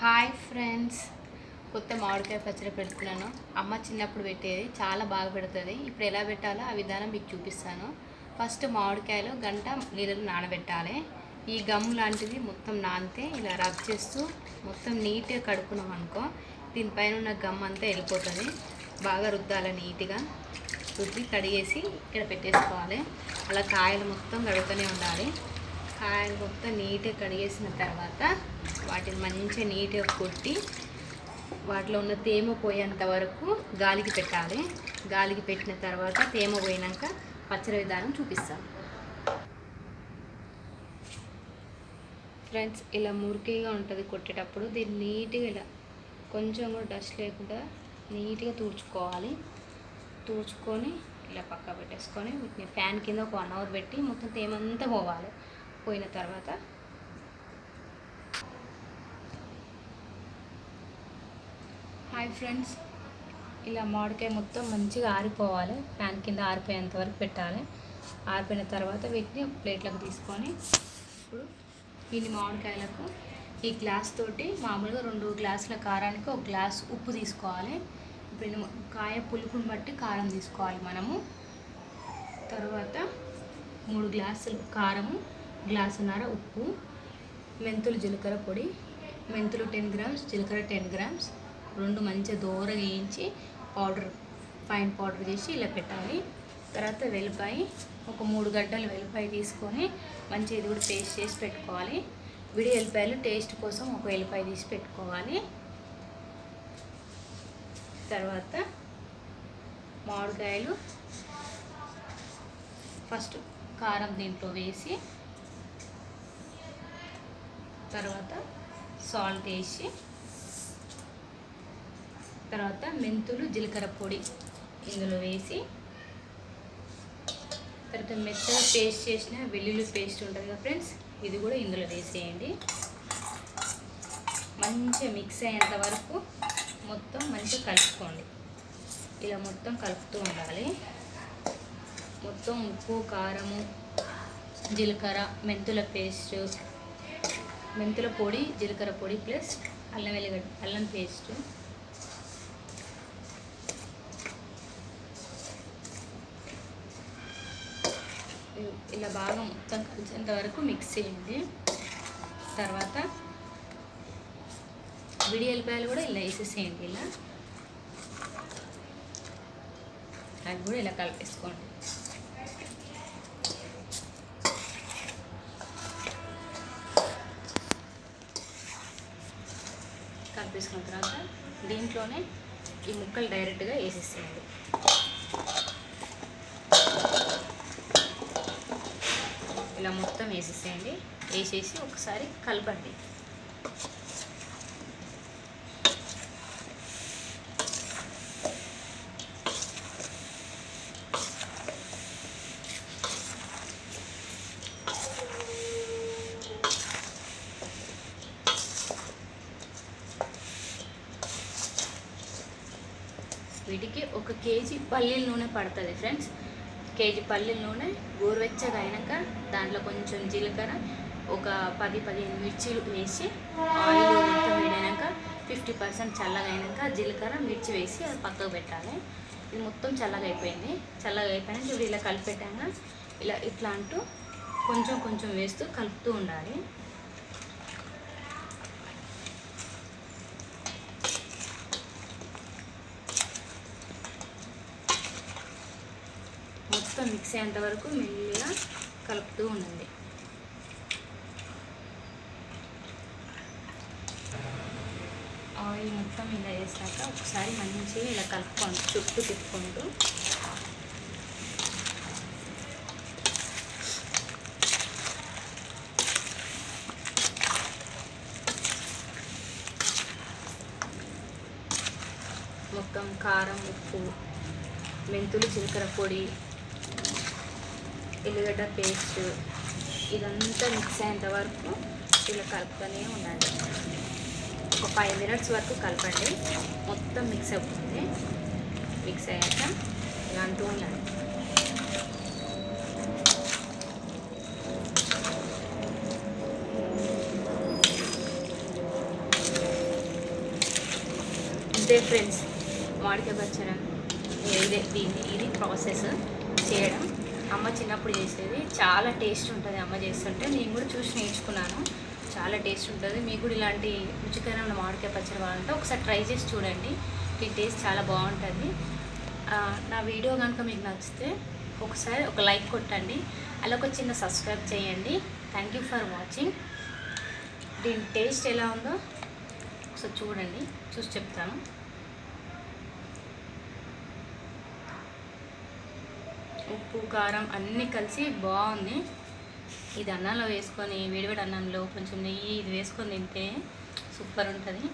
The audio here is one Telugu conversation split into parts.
హాయ్ ఫ్రెండ్స్, కొత్త మామిడికాయ పచ్చడి పెడుతున్నాను. అమ్మ చిన్నప్పుడు పెట్టేది, చాలా బాగా పెడుతుంది. ఇప్పుడు ఎలా పెట్టాలో ఆ విధానం మీకు చూపిస్తాను. ఫస్ట్ మామిడికాయలు గంట నీళ్ళలో నానబెట్టాలి. ఈ గమ్ లాంటిది మొత్తం నానితే ఇలా రబ్ చేస్తూ మొత్తం నీట్గా కడుక్కున్నాం అనుకో, దీనిపైన ఉన్న గమ్ అంతా వెళ్ళిపోతుంది. బాగా రుద్దాలి, నీట్గా రుద్ది కడిగేసి ఇక్కడ పెట్టేసుకోవాలి. అలా కాయలు మొత్తం కడుగుతూనే ఉండాలి. కాయలు మొత్తం నీట్గా కడిగేసిన తర్వాత వాటిని మంచిగా నీట్గా కొట్టి వాటిలో ఉన్న తేమ పోయేంత వరకు గాలికి పెట్టాలి. గాలికి పెట్టిన తర్వాత తేమ పోయినాక పచ్చడి విధానం చూపిస్తాను. ఫ్రెండ్స్, ఇలా మురికిగా ఉంటుంది కొట్టేటప్పుడు. దీన్ని నీట్గా ఇలా కొంచెం కూడా డస్ట్ లేకుండా నీట్గా తుడుచుకోవాలి. తుడుచుకొని ఇలా పక్క పెట్టేసుకొని వీటిని ఫ్యాన్ కింద ఒక 1 అవర్ పెట్టి మొత్తం తేమంతా పోవాలి. పోయిన తర్వాత హాయ్ ఫ్రెండ్స్, ఇలా మామిడికాయ మొత్తం మంచిగా ఆరిపోవాలి. ఫ్యాన్ కింద ఆరిపోయేంత వరకు పెట్టాలి. ఆరిపోయిన తర్వాత వీటిని ప్లేట్లకు తీసుకొని ఇప్పుడు ఇన్ని మామిడికాయలకు ఈ గ్లాస్ తోటి మామూలుగా 2 గ్లాసుల కారానికి 1 గ్లాస్ ఉప్పు తీసుకోవాలి. ఇప్పుడు కాయ పులుపుని బట్టి కారం తీసుకోవాలి మనము. తర్వాత 3 గ్లాసులు కారము, గ్లాసున్నర ఉప్పు, మెంతులు జీలకర్ర పొడి, మెంతులు 10 గ్రామ్స్, జీలకర్ర 10 గ్రామ్స్, 2 మంచిగా దూరగా వేయించి ఫైన్ పౌడర్ చేసి ఇలా పెట్టాలి. తర్వాత వెల్లిపాయ, ఒక 3 గడ్డలు వెల్లిపాయ తీసుకొని మంచిగా ఇది కూడా పేస్ట్ చేసి పెట్టుకోవాలి. విడి వెల్లిపాయలు టేస్ట్ కోసం ఒక వెల్లిపాయ తీసి పెట్టుకోవాలి. తర్వాత మామిడికాయలు ఫస్ట్ కారం దీంట్లో వేసి తర్వాత సాల్ట్ వేసి తర్వాత మెంతులు జీలకర్ర పొడి ఇందులో వేసి తర్వాత మెత్తగా పేస్ట్ చేసిన వెల్లుల్లి పేస్ట్ ఉంటుంది కదా ఫ్రెండ్స్, ఇది కూడా ఇందులో వేసేయండి. మంచిగా మిక్స్ అయ్యేంత వరకు మొత్తం మంచిగా కలుపుకోండి. ఇలా మొత్తం కలుపుతూ ఉండాలి. మొత్తం ఉప్పు, కారము, జీలకర్ర, మెంతుల పేస్ట్, మెంతుల పొడి, జీలకర్ర పొడి ప్లస్ అల్లం పేస్ట్ ఇలా బాగా మొత్తం కలిసేంత వరకు మిక్స్ చేయండి. తర్వాత విడి ఎల్లిపాయలు కూడా ఇలా వేసేసేయండి. ఇలా అది కూడా ఇలా కలిపేసుకోండి. కలిపేసుకున్న తర్వాత దీంట్లోనే ఈ ముక్కలు డైరెక్ట్గా వేసేసేయండి. ఇలా మొత్తం వేసేసేయండి. వేసేసి ఒకసారి కలపండి. వీటికి 1 కేజీ పల్లీల నూనె పడుతుంది ఫ్రెండ్స్. కేజీ పల్లీల నూనె గోరువెచ్చగా అయినాక దాంట్లో కొంచెం జీలకర్ర, ఒక 10-15 మిర్చీలు వేసి ఆయిల్ మొత్తం వేడైనాక 50% చల్లగా అయినాక జీలకర్ర, మిర్చి వేసి అది పక్కకు పెట్టాలి. ఇది మొత్తం చల్లగా అయిపోయింది. చల్లగా అయిపోయినాక ఇప్పుడు ఇలా కలిపెట్టాక ఇట్లా అంటూ కొంచెం కొంచెం వేస్తూ కలుపుతూ ఉండాలి. మొత్తం మిక్స్ అయ్యేంత వరకు మెల్లిగా కలుపుతూ ఉండండి. ఆయిల్ మొత్తం ఇలా వేసాక ఒకసారి మంచిగా ఇలా కలుపుకోండి, చుట్టూ తిప్పుకుంటూ. మొత్తం కారం, ఉప్పు, మెంతులు జీలకర్ర పొడి, ఎల్లిగడ్డ పేస్ట్ ఇదంతా మిక్స్ అయ్యేంత వరకు ఇలా కలుపుతూనే ఉండాలి. ఒక 5 మినిట్స్ వరకు కలపండి. మొత్తం మిక్స్ అవుతుంది. మిక్స్ అయ్యాక ఇలా అంటూ ఉండాలి. ఇదే ఫ్రెండ్స్ మామిడికాయ పచ్చడి. ఇది ప్రాసెస్ చేయడం. అమ్మ చిన్నప్పుడు చేసేది, చాలా టేస్ట్ ఉంటుంది అమ్మ చేస్తుంటే. నేను కూడా చూసి నేర్చుకున్నాను. చాలా టేస్ట్ ఉంటుంది. మీకు కూడా ఇలాంటి రుచికరమైన మామిడికాయ పచ్చడి కావాలంటే ఒకసారి ట్రై చేసి చూడండి. ఈ టేస్ట్ చాలా బాగుంటుంది. నా వీడియో కనుక మీకు నచ్చితే ఒకసారి ఒక లైక్ కొట్టండి, అలా ఒక చిన్న సబ్స్క్రైబ్ చేయండి. Thank you for watching. దీని టేస్ట్ ఎలా ఉందో ఒకసారి చూడండి, చూసి చెప్తాను. ఉప్పు కారం అన్నీ కలిసి బాగుంది. ఇది అన్నంలో వేసుకొని, వేడివేడి అన్నంలో కొంచెం నెయ్యి ఇది వేసుకొని తింటే సూపర్ ఉంటుంది.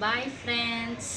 Bye friends.